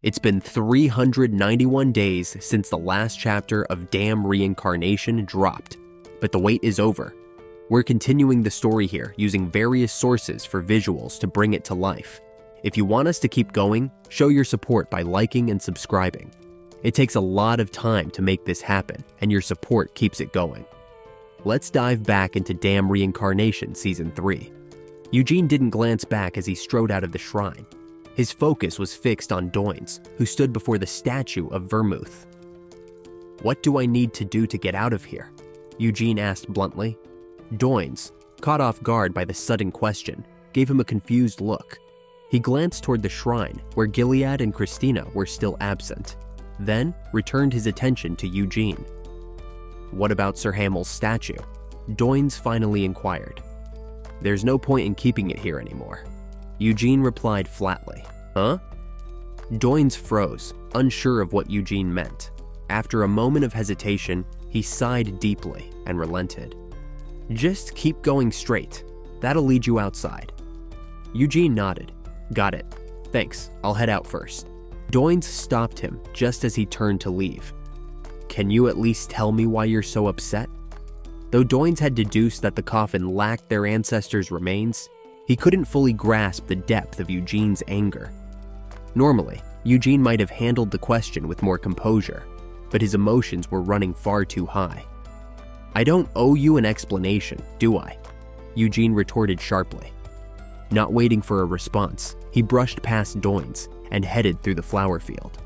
It's been 391 days since the last chapter of Damn Reincarnation dropped, but the wait is over. We're continuing the story here using various sources for visuals to bring it to life. If you want us to keep going, show your support by liking and subscribing. It takes a lot of time to make this happen, and your support keeps it going. Let's dive back into Damn Reincarnation Season 3. Eugene didn't glance back as he strode out of the shrine. His focus was fixed on Doins, who stood before the statue of Vermouth. "What do I need to do to get out of here?" Eugene asked bluntly. Doins, caught off guard by the sudden question, gave him a confused look. He glanced toward the shrine, where Gilead and Christina were still absent, then returned his attention to Eugene. "What about Sir Hamel's statue?" Doins finally inquired. "There's no point in keeping it here anymore." Eugene replied flatly. "Huh?" Doins froze, unsure of what Eugene meant. After a moment of hesitation, he sighed deeply and relented. "Just keep going straight. That'll lead you outside." Eugene nodded. "Got it. Thanks, I'll head out first." Doins stopped him just as he turned to leave. "Can you at least tell me why you're so upset?" Though Doins had deduced that the coffin lacked their ancestors' remains, he couldn't fully grasp the depth of Eugene's anger. Normally, Eugene might have handled the question with more composure, but his emotions were running far too high. "I don't owe you an explanation, do I?" Eugene retorted sharply. Not waiting for a response, he brushed past Doins and headed through the flower field.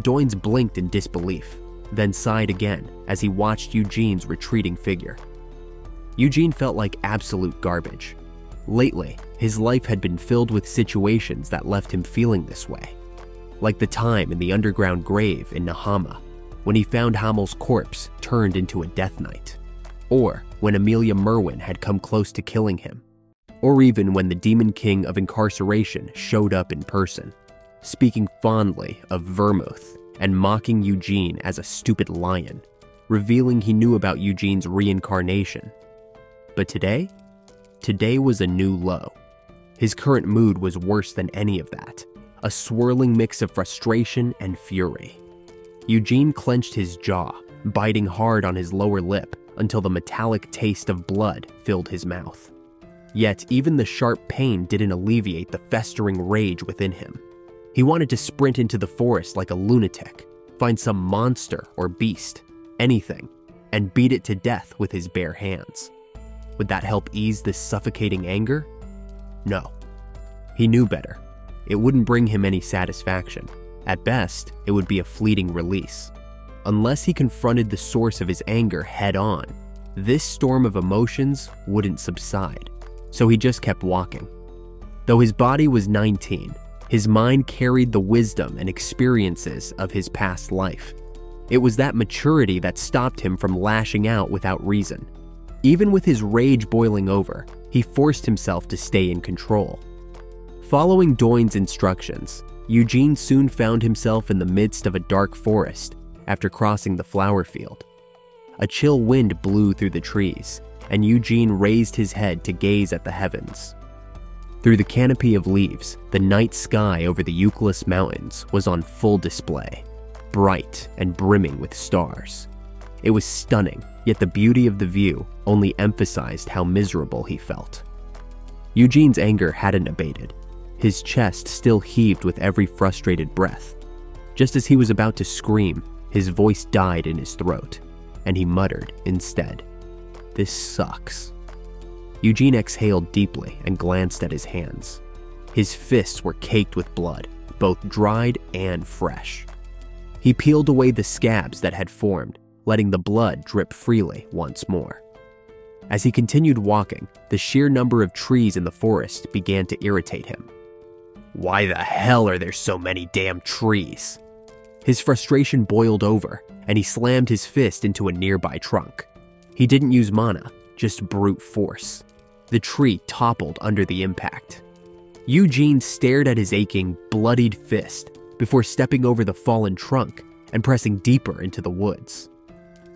Doins blinked in disbelief, then sighed again as he watched Eugene's retreating figure. Eugene felt like absolute garbage. Lately, his life had been filled with situations that left him feeling this way. Like the time in the underground grave in Nahama, when he found Hamel's corpse turned into a death knight. Or when Amelia Merwin had come close to killing him. Or even when the Demon King of Incarceration showed up in person, speaking fondly of Vermouth and mocking Eugene as a stupid lion, revealing he knew about Eugene's reincarnation. But today? Today was a new low. His current mood was worse than any of that, a swirling mix of frustration and fury. Eugene clenched his jaw, biting hard on his lower lip until the metallic taste of blood filled his mouth. Yet even the sharp pain didn't alleviate the festering rage within him. He wanted to sprint into the forest like a lunatic, find some monster or beast, anything, and beat it to death with his bare hands. Would that help ease this suffocating anger? No. He knew better. It wouldn't bring him any satisfaction. At best, it would be a fleeting release. Unless he confronted the source of his anger head-on, this storm of emotions wouldn't subside. So he just kept walking. Though his body was 19, his mind carried the wisdom and experiences of his past life. It was that maturity that stopped him from lashing out without reason. Even with his rage boiling over, he forced himself to stay in control. Following Doin's instructions, Eugene soon found himself in the midst of a dark forest after crossing the flower field. A chill wind blew through the trees, and Eugene raised his head to gaze at the heavens. Through the canopy of leaves, the night sky over the Eucalyptus Mountains was on full display, bright and brimming with stars. It was stunning, yet the beauty of the view only emphasized how miserable he felt. Eugene's anger hadn't abated. His chest still heaved with every frustrated breath. Just as he was about to scream, his voice died in his throat, and he muttered instead, "This sucks." Eugene exhaled deeply and glanced at his hands. His fists were caked with blood, both dried and fresh. He peeled away the scabs that had formed, letting the blood drip freely once more. As he continued walking, the sheer number of trees in the forest began to irritate him. Why the hell are there so many damn trees? His frustration boiled over, and he slammed his fist into a nearby trunk. He didn't use mana, just brute force. The tree toppled under the impact. Eugene stared at his aching, bloodied fist before stepping over the fallen trunk and pressing deeper into the woods.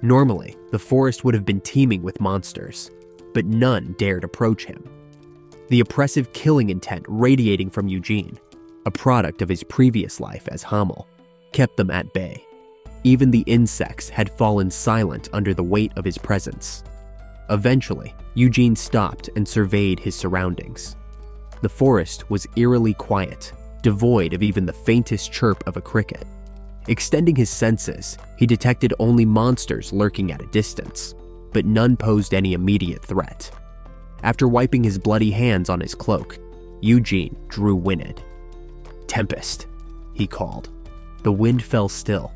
Normally, the forest would have been teeming with monsters, but none dared approach him. The oppressive killing intent radiating from Eugene, a product of his previous life as Hamel, kept them at bay. Even the insects had fallen silent under the weight of his presence. Eventually, Eugene stopped and surveyed his surroundings. The forest was eerily quiet, devoid of even the faintest chirp of a cricket. Extending his senses, he detected only monsters lurking at a distance, but none posed any immediate threat. After wiping his bloody hands on his cloak, Eugene drew Winid. "Tempest," he called. The wind fell still.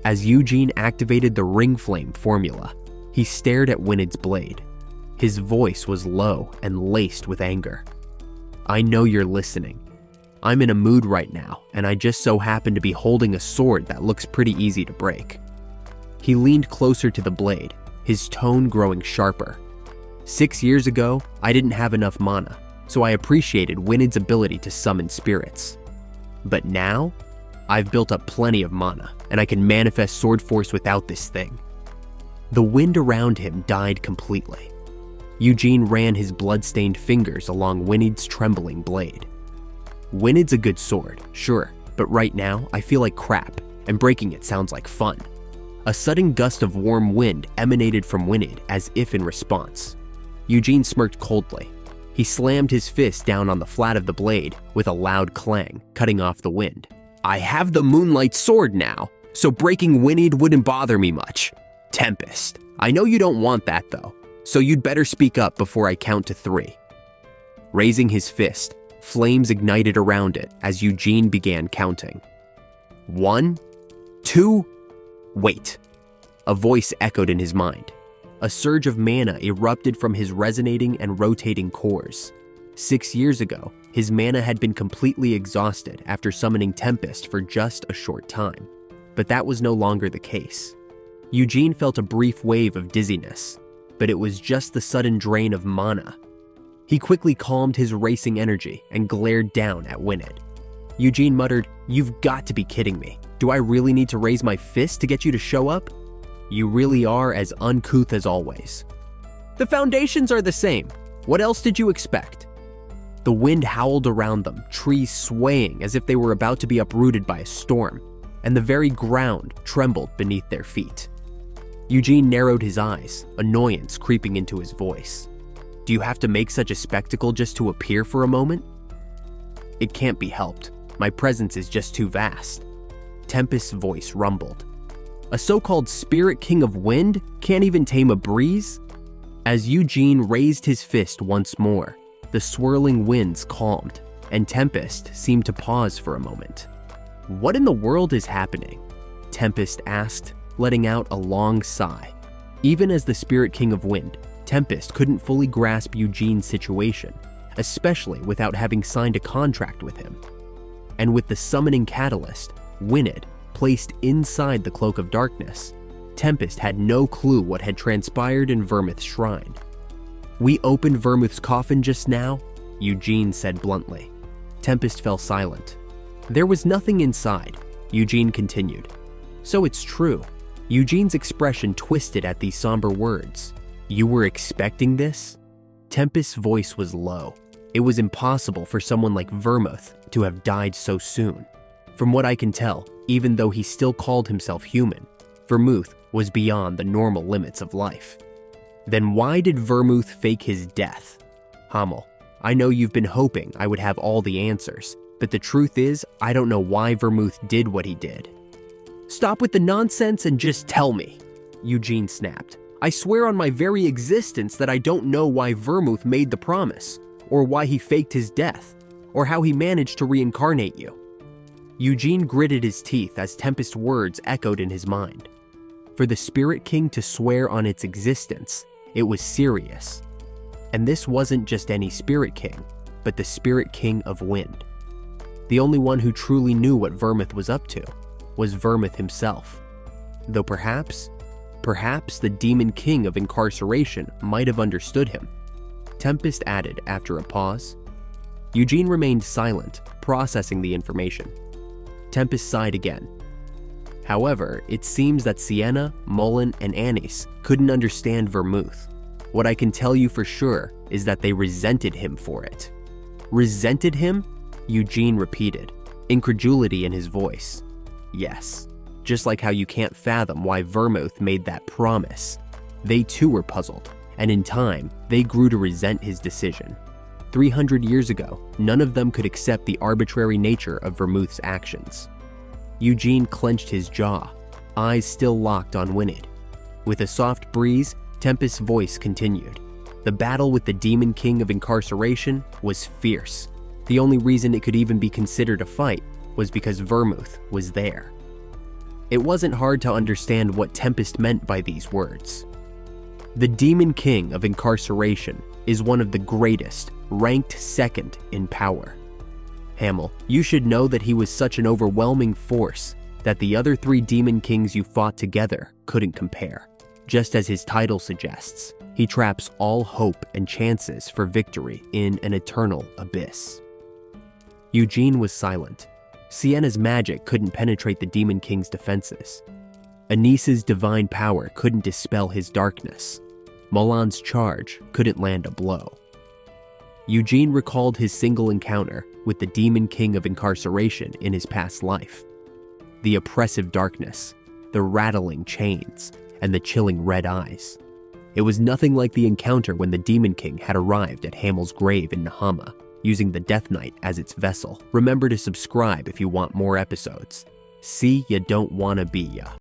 As Eugene activated the ring flame formula, he stared at Winid's blade. His voice was low and laced with anger. "I know you're listening. I'm in a mood right now, and I just so happen to be holding a sword that looks pretty easy to break." He leaned closer to the blade, his tone growing sharper. 6 years ago, I didn't have enough mana, so I appreciated Winid's ability to summon spirits. But now, I've built up plenty of mana, and I can manifest sword force without this thing. The wind around him died completely. Eugene ran his blood-stained fingers along Winid's trembling blade. "Winid's a good sword, sure, but right now I feel like crap, and breaking it sounds like fun." A sudden gust of warm wind emanated from Winid as if in response. Eugene smirked coldly. He slammed his fist down on the flat of the blade with a loud clang, cutting off the wind. "I have the Moonlight Sword now, so breaking Winid wouldn't bother me much. Tempest, I know you don't want that though, so you'd better speak up before I count to 3. Raising his fist, flames ignited around it as Eugene began counting. 1, 2, wait. A voice echoed in his mind. A surge of mana erupted from his resonating and rotating cores. 6 years ago, his mana had been completely exhausted after summoning Tempest for just a short time. But that was no longer the case. Eugene felt a brief wave of dizziness, but it was just the sudden drain of mana. He quickly calmed his racing energy and glared down at Winid. Eugene muttered, "You've got to be kidding me. Do I really need to raise my fist to get you to show up? You really are as uncouth as always. The foundations are the same. What else did you expect?" The wind howled around them, trees swaying as if they were about to be uprooted by a storm, and the very ground trembled beneath their feet. Eugene narrowed his eyes, annoyance creeping into his voice. "Do you have to make such a spectacle just to appear for a moment?" "It can't be helped. My presence is just too vast." Tempest's voice rumbled. "A so-called spirit king of wind can't even tame a breeze?" As Eugene raised his fist once more, the swirling winds calmed, and Tempest seemed to pause for a moment. "What in the world is happening?" Tempest asked, letting out a long sigh. Even as the spirit king of wind, Tempest couldn't fully grasp Eugene's situation, especially without having signed a contract with him. And with the summoning catalyst, Winid, placed inside the Cloak of Darkness, Tempest had no clue what had transpired in Vermouth's shrine. "We opened Vermouth's coffin just now," Eugene said bluntly. Tempest fell silent. "There was nothing inside," Eugene continued. "So it's true." Eugene's expression twisted at these somber words. "You were expecting this?" Tempest's voice was low. It was impossible for someone like Vermouth to have died so soon. From what I can tell, even though he still called himself human, Vermouth was beyond the normal limits of life. "Then why did Vermouth fake his death?" "Hamel, I know you've been hoping I would have all the answers, but the truth is, I don't know why Vermouth did what he did." "Stop with the nonsense and just tell me," Eugene snapped. "I swear on my very existence that I don't know why Vermouth made the promise, or why he faked his death, or how he managed to reincarnate you." Eugene gritted his teeth as Tempest's words echoed in his mind. For the Spirit King to swear on its existence, it was serious. And this wasn't just any Spirit King, but the Spirit King of Wind. The only one who truly knew what Vermouth was up to was Vermouth himself. Though perhaps the Demon King of Incarceration might have understood him. Tempest added after a pause. Eugene remained silent, processing the information. Tempest sighed again. However, it seems that Sienna, Mullen, and Anise couldn't understand Vermouth. What I can tell you for sure is that they resented him for it. Resented him? Eugene repeated, incredulity in his voice. Yes, just like how you can't fathom why Vermouth made that promise. They too were puzzled, and in time, they grew to resent his decision. 300 years ago, none of them could accept the arbitrary nature of Vermouth's actions. Eugene clenched his jaw, eyes still locked on Winid. With a soft breeze, Tempest's voice continued. The battle with the Demon King of Incarceration was fierce. The only reason it could even be considered a fight was because Vermouth was there. It wasn't hard to understand what Tempest meant by these words. The Demon King of Incarceration is one of the greatest, ranked second in power. Hamel, you should know that he was such an overwhelming force that the other 3 Demon Kings you fought together couldn't compare. Just as his title suggests, he traps all hope and chances for victory in an eternal abyss. Eugene was silent. Sienna's magic couldn't penetrate the Demon King's defenses. Anice's divine power couldn't dispel his darkness. Mulan's charge couldn't land a blow. Eugene recalled his single encounter with the Demon King of Incarceration in his past life. The oppressive darkness, the rattling chains, and the chilling red eyes. It was nothing like the encounter when the Demon King had arrived at Hamel's grave in Nahama, using the Death Knight as its vessel. Remember to subscribe if you want more episodes. See ya don't wanna be ya.